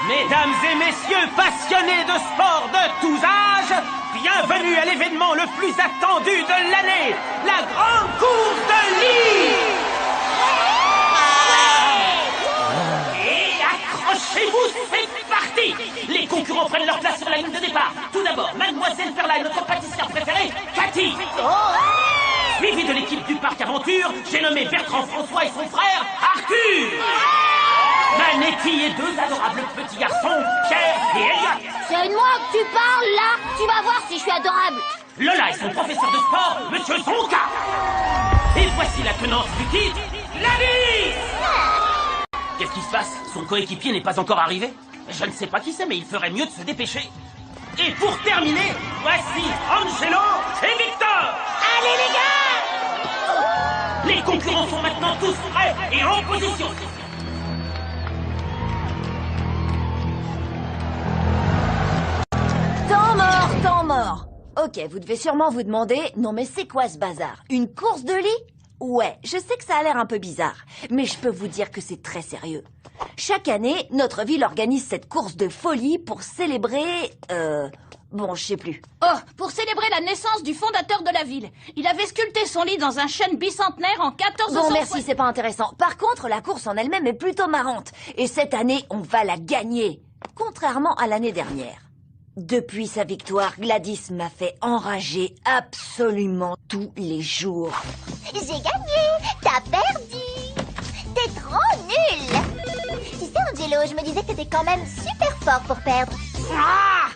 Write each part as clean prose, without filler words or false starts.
Mesdames et messieurs passionnés de sport de tous âges, bienvenue à l'événement le plus attendu de l'année, la grande course de lit. Et accrochez-vous, c'est parti. Les concurrents prennent leur place sur la ligne de départ. Tout d'abord, Mademoiselle Perla et notre pâtissière préférée, Cathy. Suivi de l'équipe du Parc Aventure, j'ai nommé Bertrand François et son frère, Arthur. Manetti et deux adorables petits garçons, Pierre et Elliot. C'est à moi que tu parles, là. Tu vas voir si je suis adorable. Lola et son professeur de sport, Monsieur Zonka. Et voici la tenante du titre, Gladys. Qu'est-ce qui se passe? Son coéquipier n'est pas encore arrivé? Je ne sais pas qui c'est, mais il ferait mieux de se dépêcher. Et pour terminer, voici Angelo et Victor. Allez, les gars! Les concurrents sont maintenant tous prêts et en position. Temps mort. Ok, vous devez sûrement vous demander, non mais c'est quoi ce bazar? Une course de lit? Ouais, je sais que ça a l'air un peu bizarre, mais je peux vous dire que c'est très sérieux. Chaque année, notre ville organise cette course de folie pour célébrer... Bon, je sais plus. Oh, pour célébrer la naissance du fondateur de la ville. Il avait sculpté son lit dans un chêne bicentenaire en 1400... Bon, merci, c'est pas intéressant. Par contre, la course en elle-même est plutôt marrante. Et cette année, on va la gagner. Contrairement à l'année dernière. Depuis sa victoire, Gladys m'a fait enrager absolument tous les jours. J'ai gagné. T'as perdu. T'es trop nul. Tu sais, Angelo, je me disais que t'étais quand même super fort pour perdre. Ah!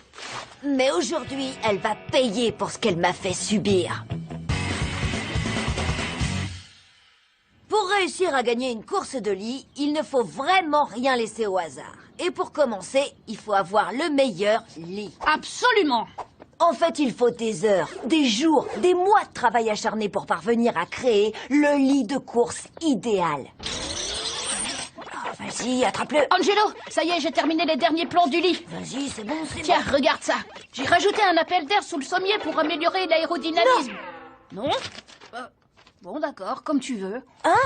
Mais aujourd'hui, elle va payer pour ce qu'elle m'a fait subir. Pour réussir à gagner une course de lit, il ne faut vraiment rien laisser au hasard. Et pour commencer, il faut avoir le meilleur lit. Absolument. En fait, il faut des heures, des jours, des mois de travail acharné pour parvenir à créer le lit de course idéal. Oh, vas-y, attrape-le. Angelo, ça y est, j'ai terminé les derniers plans du lit. Vas-y, c'est bon, c'est bon. Tiens, regarde ça. J'ai rajouté un appel d'air sous le sommier pour améliorer l'aérodynamisme. Non? Bon, d'accord, comme tu veux. Hein?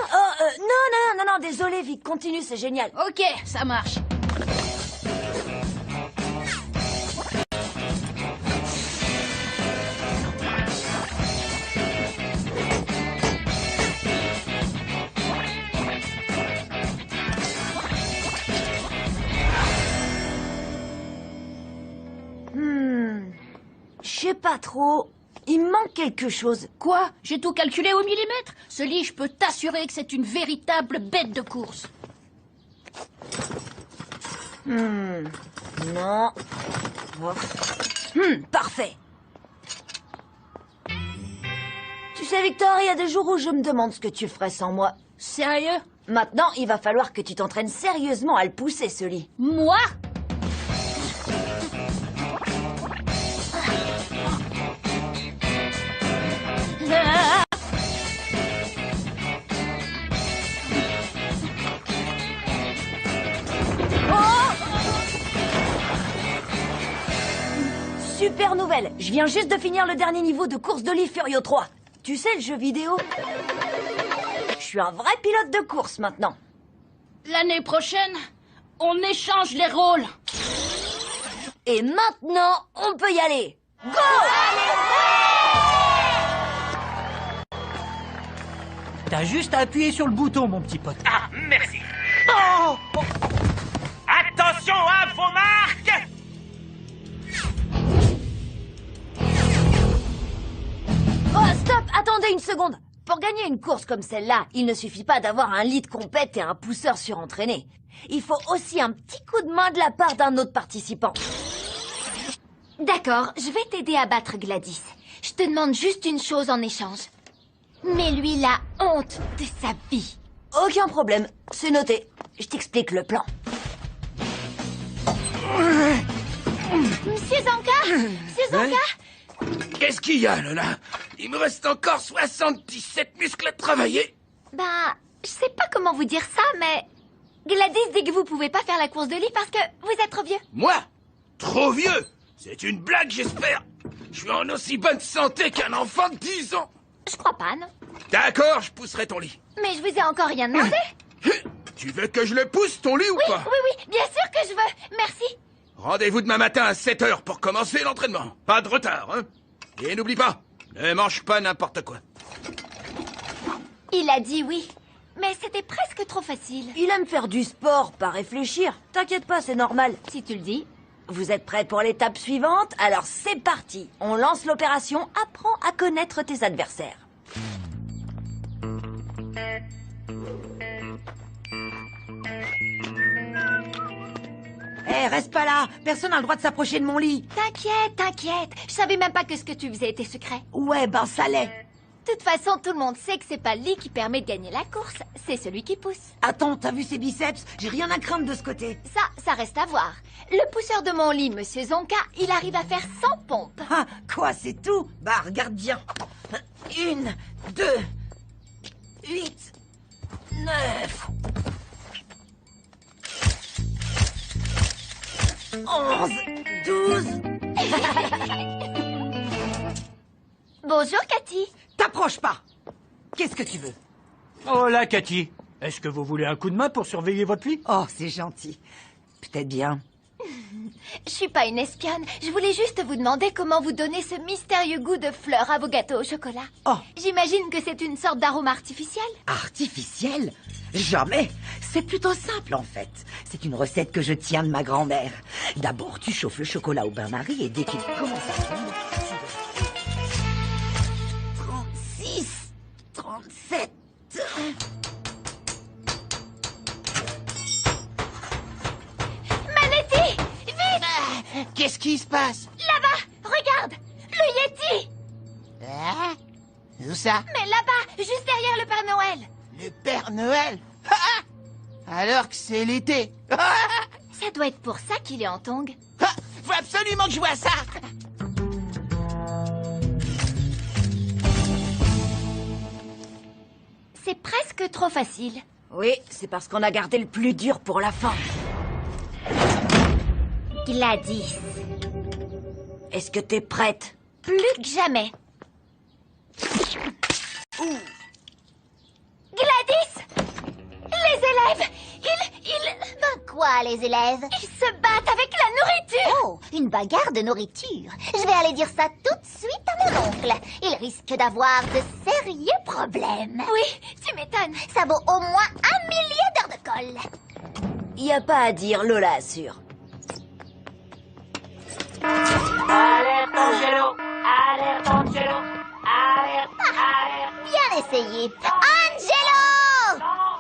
Non, désolé, Vic, continue, c'est génial. Ok, ça marche. Je sais pas trop. Il me manque quelque chose. Quoi? J'ai tout calculé au millimètre. Ce lit, je peux t'assurer que c'est une véritable bête de course. Non. Parfait. Tu sais, Victor, il y a des jours où je me demande ce que tu ferais sans moi. Sérieux? Maintenant, il va falloir que tu t'entraînes sérieusement à le pousser, ce lit. Moi? Super nouvelle. Je viens juste de finir le dernier niveau de course de lit Furio 3. Tu sais, le jeu vidéo? Je suis un vrai pilote de course maintenant. L'année prochaine, on échange les rôles. Et maintenant, on peut y aller. Go! T'as juste à appuyer sur le bouton, mon petit pote. Ah, merci. Oh! Attention à vos marques. Oh, stop! Attendez une seconde. Pour gagner une course comme celle-là, il ne suffit pas d'avoir un lit de compète et un pousseur surentraîné. Il faut aussi un petit coup de main de la part d'un autre participant. D'accord, je vais t'aider à battre Gladys. Je te demande juste une chose en échange. Mets-lui la honte de sa vie. Aucun problème, c'est noté. Je t'explique le plan. Monsieur Zonka? Monsieur Zonka? Qu'est-ce qu'il y a, Lola? Il me reste encore 77 muscles à travailler. Ben, je sais pas comment vous dire ça, mais... Gladys dit que vous pouvez pas faire la course de lit parce que vous êtes trop vieux. Moi? Trop vieux? C'est une blague, j'espère. Je suis en aussi bonne santé qu'un enfant de 10 ans. Je crois pas, non? D'accord, je pousserai ton lit. Mais je vous ai encore rien demandé. Tu veux que je le pousse, ton lit, ou Oui, pas? oui, oui, Bien sûr que je veux. Merci. Rendez-vous demain matin à 7 h pour commencer l'entraînement. Pas de retard, hein? Et n'oublie pas, ne mange pas n'importe quoi. Il a dit oui. Mais c'était presque trop facile. Il aime faire du sport, pas réfléchir. T'inquiète pas, c'est normal. Si tu le dis. Vous êtes prêts pour l'étape suivante? Alors c'est parti. On lance l'opération Apprends à connaître tes adversaires. Hé, reste pas là. Personne n'a le droit de s'approcher de mon lit. T'inquiète. Je savais même pas que ce que tu faisais était secret. Ouais, ben ça l'est. De toute façon, tout le monde sait que c'est pas le lit qui permet de gagner la course. C'est celui qui pousse. Attends, t'as vu ses biceps? J'ai rien à craindre de ce côté. Ça reste à voir. Le pousseur de mon lit, Monsieur Zonka, il arrive à faire 100 pompes. Ah, quoi, c'est tout? Bah, regarde bien. 1, 2, 8, 9... 11, 12... Bonjour, Cathy. T'approches pas. Qu'est-ce que tu veux? Oh là, Cathy. Est-ce que vous voulez un coup de main pour surveiller votre lit? Oh, c'est gentil. Peut-être bien. Je suis pas une espionne. Je voulais juste vous demander comment vous donnez ce mystérieux goût de fleurs à vos gâteaux au chocolat. Oh. J'imagine que c'est une sorte d'arôme artificiel. Artificiel? Jamais. C'est plutôt simple, en fait. C'est une recette que je tiens de ma grand-mère. D'abord, tu chauffes le chocolat au bain-marie et dès qu'il commence à fondre, tu 36, 37... Manetti, vite! Qu'est-ce qui se passe? Là-bas, regarde, le Yeti. Hein? Où ça? Mais là-bas, juste derrière le Père Noël. Le Père Noël? Ah! Alors que c'est l'été. Ah! Ça doit être pour ça qu'il est en tongs. Ah! Faut absolument que je vois ça. C'est presque trop facile. Oui, c'est parce qu'on a gardé le plus dur pour la fin. Gladys. Est-ce que t'es prête? Plus que jamais. Gladys! Les élèves! Ben quoi, les élèves? Ils se battent avec la nourriture! Oh, une bagarre de nourriture. Je vais aller dire ça tout de suite à mon oncle. Il risque d'avoir de sérieux problèmes. Oui, tu m'étonnes. Ça vaut au moins 1 millier d'heures de colle. Y a pas à dire, Lola assure. Alerte Angelo! Alerte Angelo! Alerte! Bien essayé. Angelo!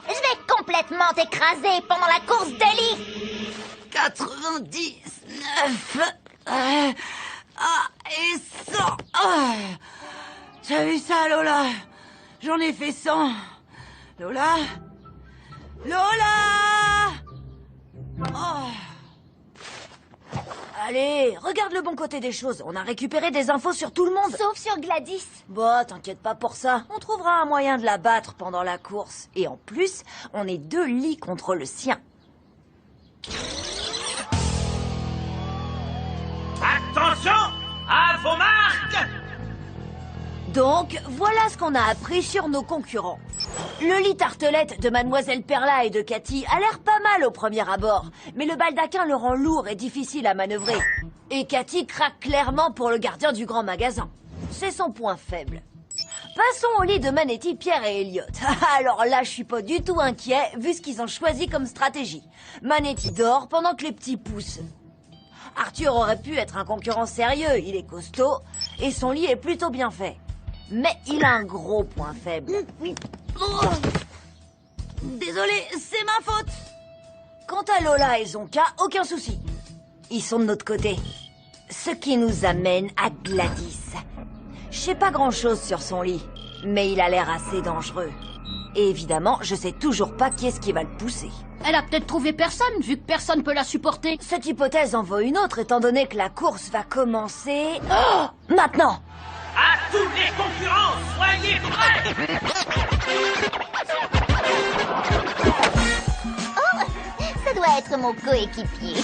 Je vais complètement t'écraser pendant la course de lit. 99... et 100... T'as vu ça, Lola? J'en ai fait 100. Lola? Lola! Oh. Allez, regarde le bon côté des choses. On a récupéré des infos sur tout le monde. Sauf sur Gladys. Bah, t'inquiète pas pour ça. On trouvera un moyen de la battre pendant la course. Et en plus, on est 2 lits contre le sien. Attention! À vos marques! Donc, voilà ce qu'on a appris sur nos concurrents. Le lit tartelette de Mademoiselle Perla et de Cathy a l'air pas mal au premier abord, mais le baldaquin le rend lourd et difficile à manœuvrer. Et Cathy craque clairement pour le gardien du grand magasin. C'est son point faible. Passons au lit de Manetti, Pierre et Elliot. Alors là, je suis pas du tout inquiet, vu ce qu'ils ont choisi comme stratégie. Manetti dort pendant que les petits poussent. Arthur aurait pu être un concurrent sérieux, il est costaud, et son lit est plutôt bien fait. Mais il a un gros point faible. Oh. Désolé, c'est ma faute. Quant à Lola et Zonka, aucun souci. Ils sont de notre côté. Ce qui nous amène à Gladys. Je sais pas grand-chose sur son lit, mais il a l'air assez dangereux. Et évidemment, je sais toujours pas qui est-ce qui va le pousser. Elle a peut-être trouvé personne, vu que personne peut la supporter. Cette hypothèse en vaut une autre, étant donné que la course va commencer... Oh, maintenant! À tous les concurrents, soyez prêts! Oh, ça doit être mon coéquipier.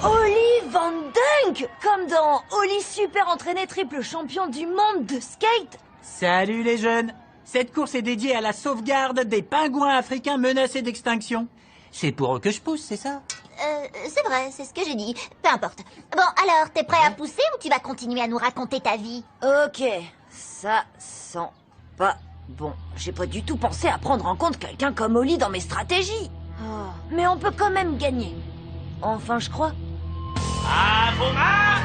Ollie Van Dunk! Comme dans Ollie super entraîné triple champion du monde de skate. Salut les jeunes! Cette course est dédiée à la sauvegarde des pingouins africains menacés d'extinction. C'est pour eux que je pousse, c'est ça? C'est vrai, c'est ce que j'ai dit. Peu importe. Bon, alors, t'es prêt à pousser ou tu vas continuer à nous raconter ta vie? Ok, ça sent pas bon. J'ai pas du tout pensé à prendre en compte quelqu'un comme Oli dans mes stratégies. Oh, mais on peut quand même gagner. Enfin, je crois. À vos mains!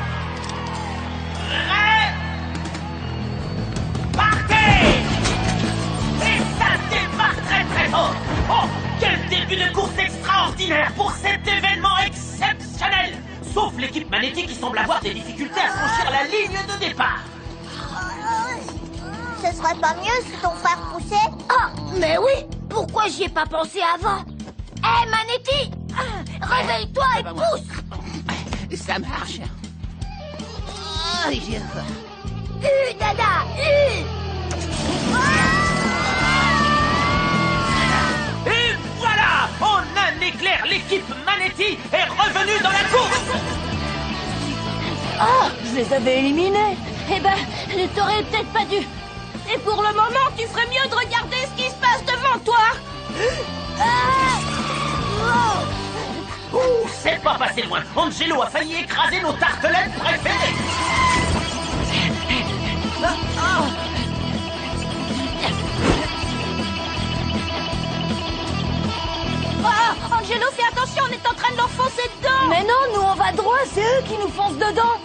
Prêts! Partez! Et ça démarre très très fort! Oh, quel début de course extraordinaire pour cet événement exceptionnel! Sauf l'équipe Manetti qui semble avoir des difficultés à franchir la ligne de départ. Ce serait pas mieux si ton frère poussait? Oh, mais oui! Pourquoi j'y ai pas pensé avant? Hé, Manetti! Réveille-toi et pousse! Ça marche. Oh, j'ai faim. Dada! Et voilà! En un éclair, l'équipe Manetti est revenue dans la course! Oh, je les avais éliminés. Eh ben, t'aurais peut-être pas dû. Et pour le moment, tu ferais mieux de regarder ce qui se passe devant toi. Ouh, c'est pas passé loin! Angelo a failli écraser nos tartelettes préférées! Oh, Angelo, fais attention, on est en train de l'enfoncer dedans. Mais non, nous on va droit, c'est eux qui nous foncent dedans.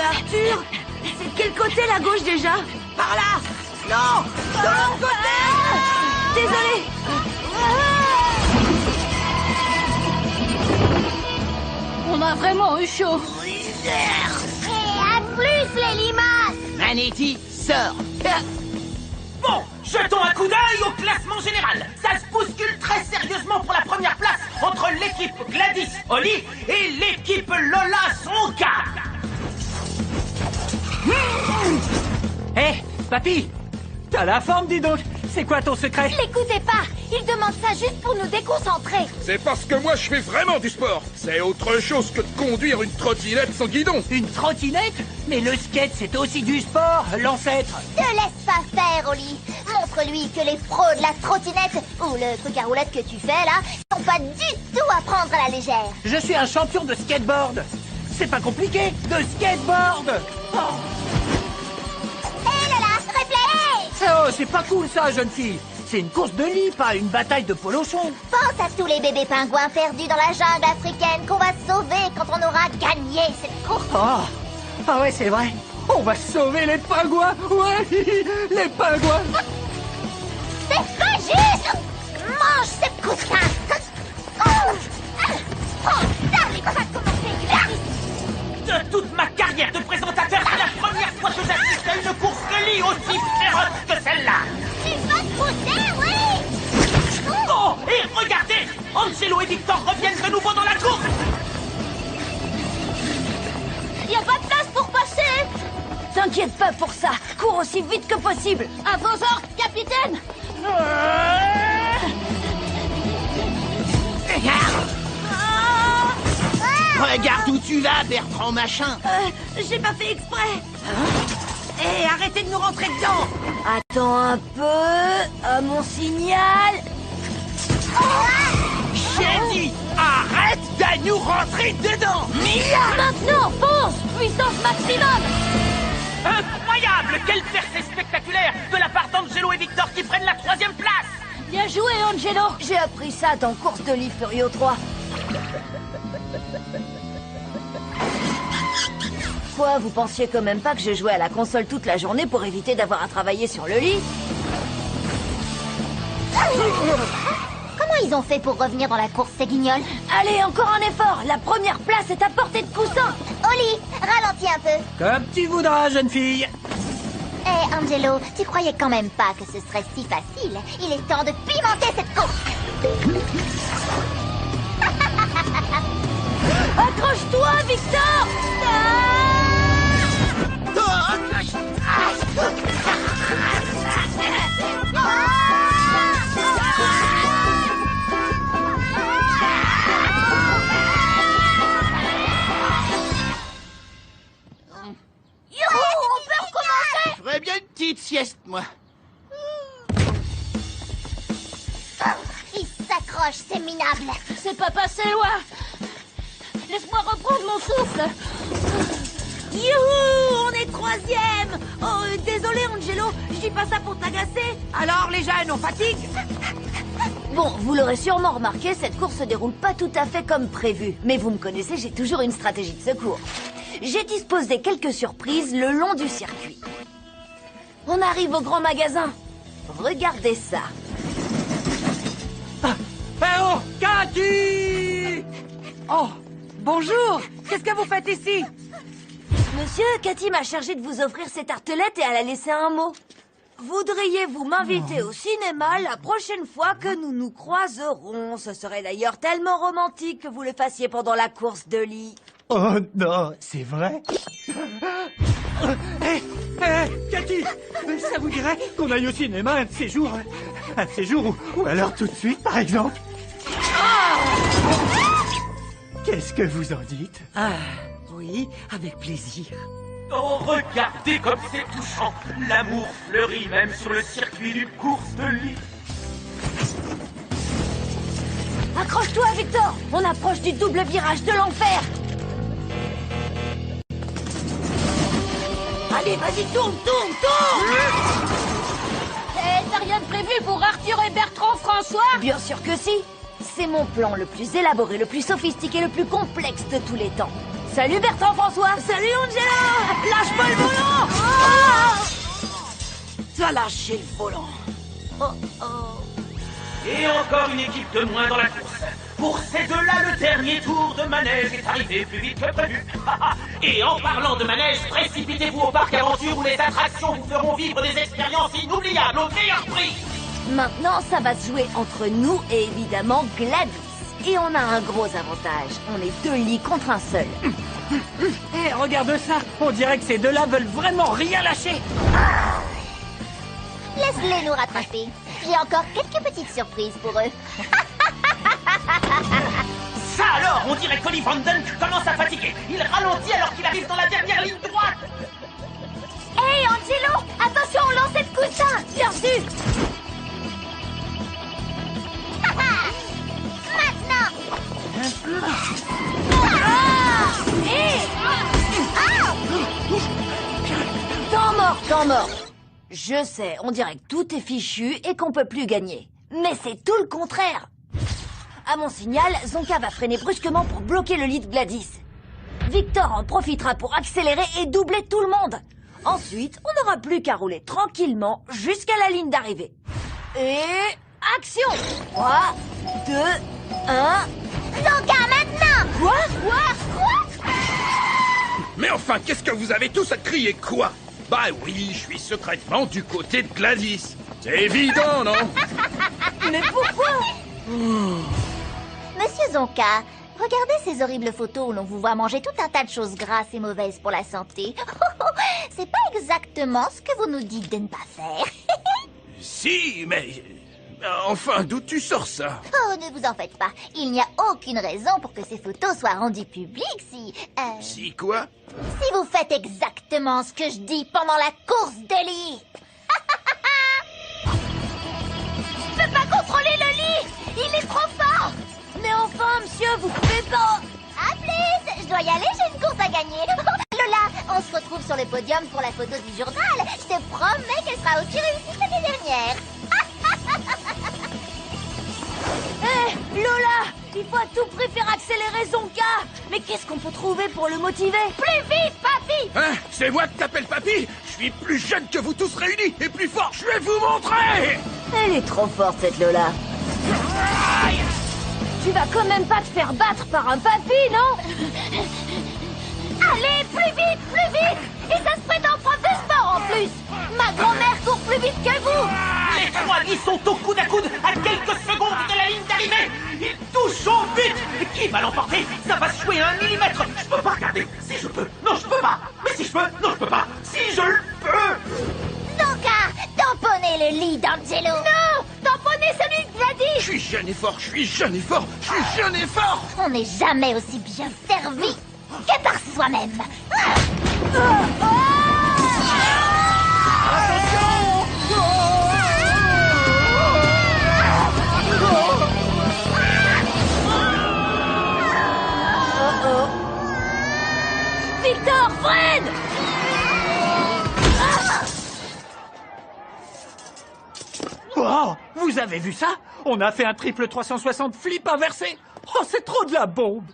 Arthur, c'est de quel côté la gauche déjà? Par là. Non, de l'autre côté. Désolé. On a vraiment eu chaud. Et à plus, les limaces! Manetti, sors. Bon, jetons un coup d'œil au classement général. Ça se bouscule très sérieusement pour la première place entre l'équipe Gladys Oli et l'équipe Lola Sonka. Hé, papy! T'as la forme, dis donc! C'est quoi ton secret? L'écoutez pas! Il demande ça juste pour nous déconcentrer! C'est parce que moi je fais vraiment du sport. C'est autre chose que de conduire une trottinette sans guidon. Une trottinette? Mais le skate, c'est aussi du sport, l'ancêtre! Te laisse pas faire, Oli! Montre-lui que les pros de la trottinette, ou le truc à roulette que tu fais là, sont pas du tout à prendre à la légère! Je suis un champion de skateboard! C'est pas compliqué, de skateboard! Oh, Hé Lola, réfléchis! oh, c'est pas cool ça, jeune fille! C'est une course de lit, pas une bataille de polochon! Pense à tous les bébés pingouins perdus dans la jungle africaine qu'on va sauver quand on aura gagné cette course! Oh! Ah ouais, c'est vrai! On va sauver les pingouins! Ouais! Les pingouins! C'est pas juste! Mange cette coussin! Oh, ça, les cousins de commencer! De toute ma carrière de présentateur, c'est la première fois que j'assiste à une course de lit aussi féroce que celle-là. Tu vas te pousser, oui! Oh, et regardez, Angelo et Victor reviennent de nouveau dans la course. Y a pas de place pour passer. T'inquiète pas pour ça. Cours aussi vite que possible. À vos ordres, capitaine. Regarde où tu vas, Bertrand Machin. J'ai pas fait exprès. Hé, arrêtez de nous rentrer dedans. Attends un peu. À mon signal. J'ai dit, arrête de nous rentrer dedans. Maintenant, fonce. Puissance maximum. Incroyable, quelle percée spectaculaire de la part d'Angelo et Victor qui prennent la 3e place. Bien joué, Angelo. J'ai appris ça dans Course de lit Furio 3. Quoi, vous pensiez quand même pas que je jouais à la console toute la journée pour éviter d'avoir à travailler sur le lit? Comment ils ont fait pour revenir dans la course, ces guignols? Allez, encore un effort. La première place est à portée de coussin. Oli, ralentis un peu! Comme tu voudras, jeune fille! Hé, Angelo, tu croyais quand même pas que ce serait si facile? Il est temps de pimenter cette course! Accroche-toi, Victor. On peut recommencer! Je ferais bien une petite sieste, moi. Décroche, c'est minable. C'est pas passé loin. Laisse-moi reprendre mon souffle. Youhou, on est 3e. Oh, désolé Angelo, je dis pas ça pour t'agacer. Alors les jeunes, on fatigue? Bon, vous l'aurez sûrement remarqué, cette course se déroule pas tout à fait comme prévu. Mais vous me connaissez, j'ai toujours une stratégie de secours. J'ai disposé quelques surprises le long du circuit. On arrive au grand magasin. Regardez ça. Oh, Cathy! Oh, bonjour. Qu'est-ce que vous faites ici? Monsieur, Cathy m'a chargé de vous offrir cette tartelette et elle a laissé un mot. Voudriez-vous m'inviter au cinéma la prochaine fois que nous nous croiserons? Ce serait d'ailleurs tellement romantique que vous le fassiez pendant la course de lit. Oh non, c'est vrai? Hé, Cathy, ça vous dirait qu'on aille au cinéma un de ces jours? Un de ces jours ou alors tout de suite, par exemple? Qu'est-ce que vous en dites? Ah, oui, avec plaisir. Oh, regardez comme c'est touchant. L'amour fleurit même sur le circuit d'une course de lit. Accroche-toi, Victor! On approche du double virage de l'enfer! Allez, vas-y, tourne! T'as rien de prévu pour Arthur et Bertrand François? Bien sûr que si! C'est mon plan le plus élaboré, le plus sophistiqué, le plus complexe de tous les temps. Salut Bertrand François! Salut Angela! Lâche pas le volant! T'as lâché le volant. Et encore une équipe de moins dans la course. Pour ces deux-là, le dernier tour de manège est arrivé plus vite que prévu. Et en parlant de manège, précipitez-vous au parc aventure où les attractions vous feront vivre des expériences inoubliables au meilleur prix. Maintenant, ça va se jouer entre nous et évidemment Gladys. Et on a un gros avantage. On est 2 lits contre un seul. Hé, regarde ça! On dirait que ces deux-là veulent vraiment rien lâcher! Laisse-les nous rattraper. J'ai encore quelques petites surprises pour eux. Ça alors, on dirait qu'Olly Van Dunk commence à fatiguer. Il ralentit alors qu'il arrive dans la dernière ligne droite. Hey, Angelo! Attention au lancer de coussin! Bien sûr! Maintenant! Temps mort! Je sais, on dirait que tout est fichu et qu'on peut plus gagner. Mais c'est tout le contraire! À mon signal, Zonka va freiner brusquement pour bloquer le lit de Gladys. Victor en profitera pour accélérer et doubler tout le monde. Ensuite, on n'aura plus qu'à rouler tranquillement jusqu'à la ligne d'arrivée. Et... action! 3, 2, 1... Zonka, maintenant! Quoi? Mais enfin, qu'est-ce que vous avez tous à crier quoi? Bah oui, je suis secrètement du côté de Gladys. C'est évident, non? Mais pourquoi? Monsieur Zonka, regardez ces horribles photos où l'on vous voit manger tout un tas de choses grasses et mauvaises pour la santé. C'est pas exactement ce que vous nous dites de ne pas faire. Si, mais... Enfin, d'où tu sors ça? Oh, ne vous en faites pas. Il n'y a aucune raison pour que ces photos soient rendues publiques si... Si quoi? Si vous faites exactement ce que je dis pendant la course de lit. Je peux pas contrôler le lit. Il est trop fort. Mais enfin, monsieur, vous pouvez pas... Ah, please, je dois y aller, j'ai une course à gagner. Lola, on se retrouve sur le podium pour la photo du journal. Je te promets qu'elle sera aussi réussie que les dernières. Hé, Lola, il faut à tout prix faire accélérer Zonka. Mais qu'est-ce qu'on peut trouver pour le motiver? Plus vite, papy. Hein? C'est moi que t'appelles papy? Je suis plus jeune que vous tous réunis et plus fort, je vais vous montrer! Elle est trop forte, cette Lola. Tu vas quand même pas te faire battre par un papy, non? Allez, plus vite, plus vite. Et ça se prête en prof de sport en plus. Ma grand-mère court plus vite que vous. Les trois lits sont au coude à coude à quelques secondes de la ligne d'arrivée. Ils touchent au but. Qui va l'emporter? Ça va se jouer à 1 millimètre. Je peux pas regarder. Si je peux. Non, je peux pas. Mais si je peux. Non, je peux pas. Si je le peux. Zonka, tamponnez le lit d'Angelo. Non, tamponnez celui de Gladys. Je suis jeune et fort, je suis jeune et fort, je suis jeune et fort! On n'est jamais aussi bien servi que par soi-même. Oh, vous avez vu ça? On a fait un triple 360 flip inversé. Oh, c'est trop de la bombe.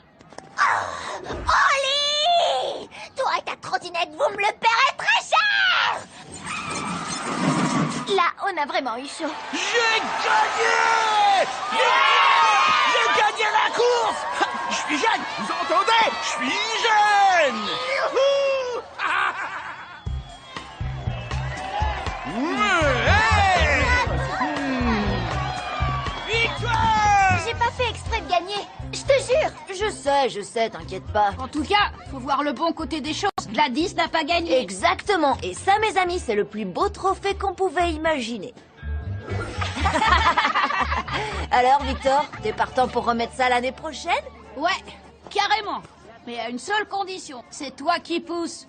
Oli! Toi et ta trottinette, vous me le paierez très cher! Là, on a vraiment eu chaud. J'ai gagné! J'ai gagné la course! Je suis jeune, vous entendez? Je suis jeune! Youhou! Victoire! J'ai pas fait exprès de gagner. Je te jure. Je sais, t'inquiète pas. En tout cas, faut voir le bon côté des choses. Gladys n'a pas gagné. Exactement. Et ça, mes amis, c'est le plus beau trophée qu'on pouvait imaginer. Alors, Victor, t'es partant pour remettre ça l'année prochaine? Ouais, carrément. Mais à une seule condition. C'est toi qui pousses.